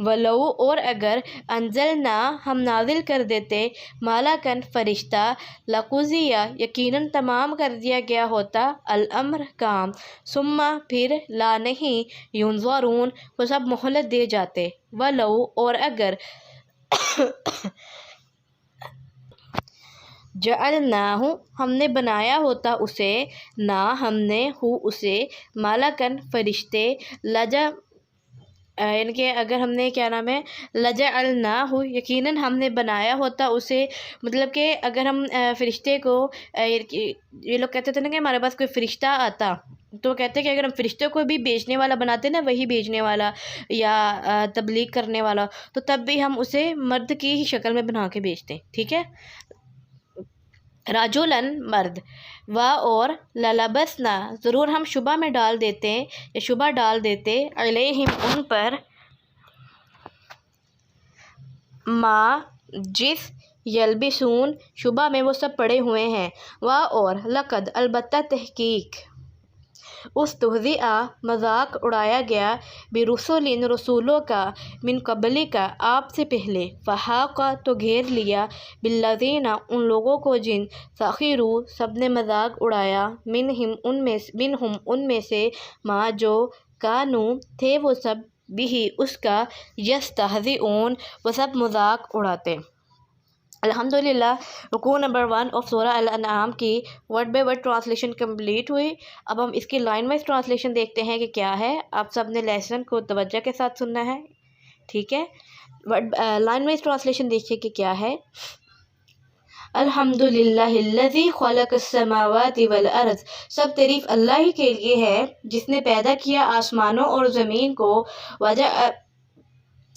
ولو اور اگر انزلنا ہم نازل کر دیتے مالکن فرشتہ لقضیہ یقیناً تمام کر دیا گیا ہوتا الامر کام ثم پھر لا نہیں ینظرون وہ سب مہلت دے جاتے ولو اور اگر جعلناہ ہم نے بنایا ہوتا اسے نہ ہم نے ہو اسے مالکن فرشتے یعنی کہ اگر ہم نے کیا نام ہے لجعلناہ یقیناً ہم نے بنایا ہوتا اسے مطلب کہ اگر ہم فرشتے کو یہ لوگ کہتے تھے نا کہ ہمارے پاس کوئی فرشتہ آتا تو کہتے ہیں کہ اگر ہم فرشتے کو بھی بیچنے والا بناتے نا وہی بیچنے والا یا تبلیغ کرنے والا تو تب بھی ہم اسے مرد کی ہی شکل میں بنا کے بیچتے ٹھیک ہے رجلاً مرد و اور للبسنا ضرور ہم شبہ میں ڈال دیتے یا شبہ ڈال دیتے علیہم ان پر ما جس یلبسون شبہ میں وہ سب پڑے ہوئے ہیں و اور لقد البتہ تحقیق استہزئ مذاق اڑایا گیا برسول رسولوں کا من قبلی کا آپ سے پہلے فحاق تو گھیر لیا بالذین ان لوگوں کو جن سخروا سب نے مذاق اڑایا منہم ان میں سے ما جو کانو تھے وہ سب بھی اس کا یستہزئون وہ سب مذاق اڑاتے الحمدللہ رکوع نمبر 1 آف سورہ الانعام کی word by word translation complete ہوئی اب ہم اس کی لائن وائز ٹرانسلیشن دیکھتے ہیں کہ کیا ہے آپ سب نے لیسن کو توجہ کے ساتھ سننا ہے ٹھیک ہے لائن وائز ٹرانسلیشن دیکھیے کہ کیا ہے الحمدللہ الذی خلق السماوات والارض سب تعریف اللہ ہی کے لیے ہے جس نے پیدا کیا آسمانوں اور زمین کو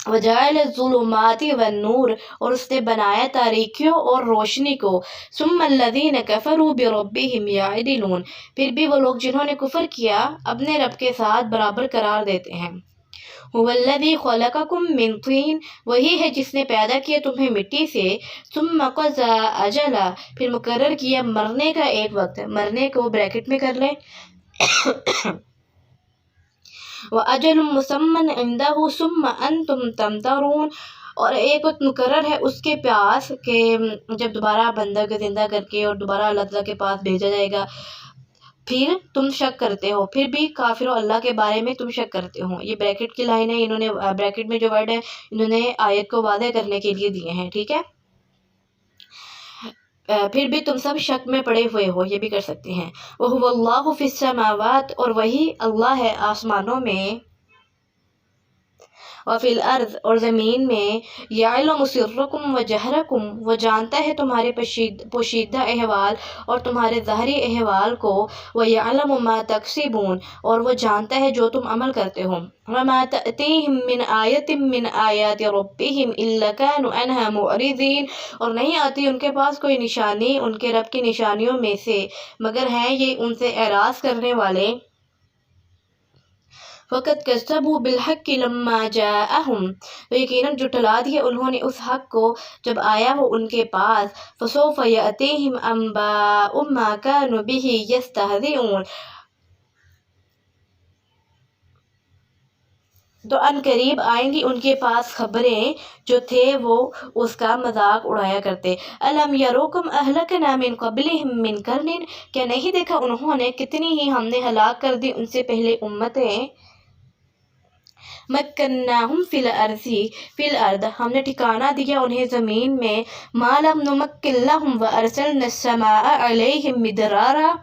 وجعل الظلمات والنور اور اس نے بنایا تاریکیوں اور روشنی کو ثم الذین کفروا بربہم یعدلون پھر بھی وہ لوگ جنہوں نے کفر کیا اپنے رب کے ساتھ برابر قرار دیتے ہیں هو الذی خلقکم من طین وہی ہے جس نے پیدا کیا تمہیں مٹی سے ثم قضى اجلا پھر مقرر کیا مرنے کا ایک وقت مرنے کو بریکٹ میں کر لیں وَأَجَلٌ مُّسَمًّى عِندَهُ ثُمَّ أَنْتُمْ تَمْتَرُونَ اور ایک وقت مقرر ہے اس کے پاس کہ جب دوبارہ بندہ کو زندہ کر کے اور دوبارہ اللہ تعالیٰ کے پاس بھیجا جائے گا پھر تم شک کرتے ہو پھر بھی کافروں اللہ کے بارے میں تم شک کرتے ہو یہ بریکٹ کی لائن ہے انہوں نے بریکٹ میں جو ورڈ ہے انہوں نے آیت کو واضح کرنے کے لیے دیے ہیں ٹھیک ہے پھر بھی تم سب شک میں پڑے ہوئے ہو یہ بھی کر سکتے ہیں وَهُوَ اللَّهُ فِي السَّمَاوَاتِ اور وہی اللہ ہے آسمانوں میں وفی الارض اور زمین میں یعلم سرکم وجہرکم وہ جانتا ہے تمہارے پوشیدہ احوال اور تمہارے ظاہری احوال کو ویعلم ما تکسبون اور وہ جانتا ہے جو تم عمل کرتے ہو وما تأتیہم من آیت من آیات ربہم الا کانوا عنہا معرضین اور نہیں آتی ان کے پاس کوئی نشانی ان کے رب کی نشانیوں میں سے مگر ہیں یہ ان سے اعراض کرنے والے وقت کذبوا بالحق لما جاءہم تو یقیناً جھٹلا دیا انہوں نے اس حق کو جب آیا وہ ان کے پاس فسوف یأتیہم انباء ما کانوا بہ یستہزئون تو ان قریب آئیں گی ان کے پاس خبریں جو تھے وہ اس کا مذاق اڑایا کرتے الم یروکم اہلکنا من قبلہم من قرن کیا نہیں دیکھا انہوں نے کتنی ہی ہم نے ہلاک کر دی ان سے پہلے امتیں مکناہم فی الارض ہم نے ٹھکانہ دیا انہیں زمین میں ما لم نمکن لہم وارسلنا السماء علیہم مدرارا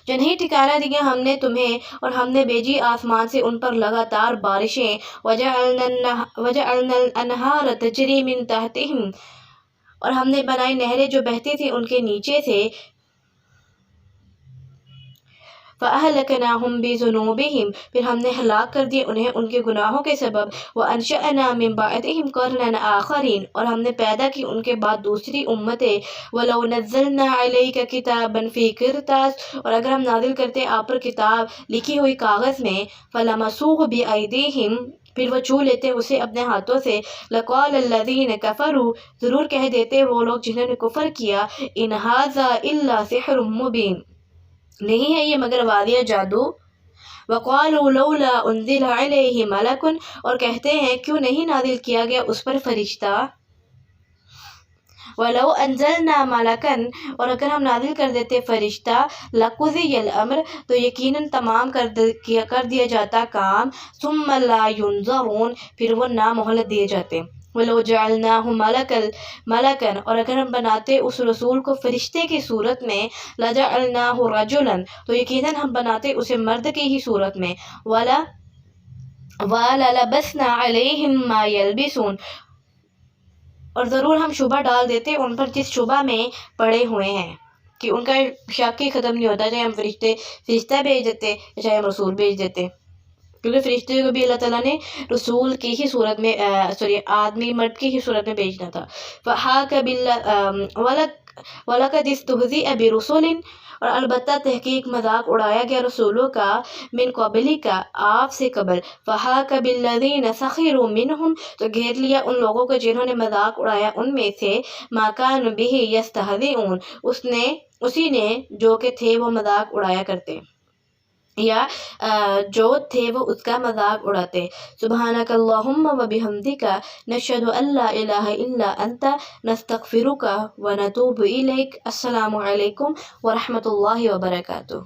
جو نہیں ٹھکانہ دیا ہم نے تمہیں اور ہم نے بھیجی آسمان سے ان پر لگاتار بارشیں وجعلنا الانہار تجری من تحتہم اور ہم نے بنائی نہریں جو بہتی تھی ان کے نیچے سے فَأَهْلَكْنَاهُمْ بِذُنُوبِهِمْ پھر ہم نے ہلاک کر دیے انہیں ان کے گناہوں کے سبب وَأَنشَأْنَا مِن بَعْدِهِمْ قَرْنًا آخَرِينَ اور ہم نے پیدا کی ان کے بعد دوسری امتیں وَلَوْ نَزَّلْنَا عَلَيْكَ كِتَابًا فِي قِرْطَاسٍ اور اگر ہم نازل کرتے آپ پر کتاب لکھی ہوئی کاغذ میں فَلَمَسُوهُ بِأَيْدِيهِمْ پھر وہ چھو لیتے اسے اپنے ہاتھوں سے لَقَالَ الَّذِينَ كَفَرُوا ضرور کہہ دیتے وہ لوگ جنہوں نے کفر کیا إِنْ هَذَا إِلَّا سِحْرٌ مُبِينٌ نہیں ہے یہ مگر واضح جادو وقالوا لولا انزل علیہ ملک، اور کہتے ہیں کیوں نہیں نازل کیا گیا اس پر فرشتہ. وَلَوْ أَنزَلْنَا مَلَكًا، اور اگر ہم نازل کر دیتے فرشتہ، لَقُضِيَ الْأَمْرُ، تو یقیناً تمام کر دیا جاتا کام، ثُمَّ لَا يُنظَرُونَ، پھر وہ نہ مہلت دیے جاتے. وَلَوْ جَعَلْنَاهُ مَلَكًا، اور اگر ہم بناتے اس رسول کو فرشتے کی صورت میں، لَجَعَلْنَاهُ رَجُلًا، تو یقیناً ہم بناتے اسے مرد کی ہی صورت میں. وَلَلَبَسْنَا عَلَيْهِمْ مَا يَلْبِسُونَ، اور ضرور ہم شبہ ڈال دیتے ان پر جس شبہ میں پڑے ہوئے ہیں، کہ ان کا شک ہی ختم نہیں ہوتا، چاہے ہم فرشتہ بھیج دیتے چاہے ہم رسول بھیج دیتے. کیونکہ فرشتے کو بھی اللہ تعالیٰ نے رسول کی ہی صورت میں آدمی مرد کی ہی صورت میں بھیجنا تھا. وَلَقَدِ اسْتُهْزِئَ بِرُسُلٍ، اور البتہ تحقیق مذاق اڑایا گیا رسولوں کا، من قبلک، آپ سے قبل. فَحَاقَ بِالَّذِينَ سَخِرُوا مِنْهُمْ، تو گھیر لیا ان لوگوں کو جنہوں نے مذاق اڑایا ان میں سے، مَا كَانُوا بِهِ يَسْتَهْزِئُونَ، اسی نے جو کہ تھے وہ مذاق اڑایا کرتے، یا جو تھے وہ اس کا مذاق اڑاتے. سبحانک اللہم و بحمدک، نشہد ان لا الہ الا انت، نستغفرک و نتوب الیک. السلام علیکم ورحمۃ اللہ وبرکاتہ.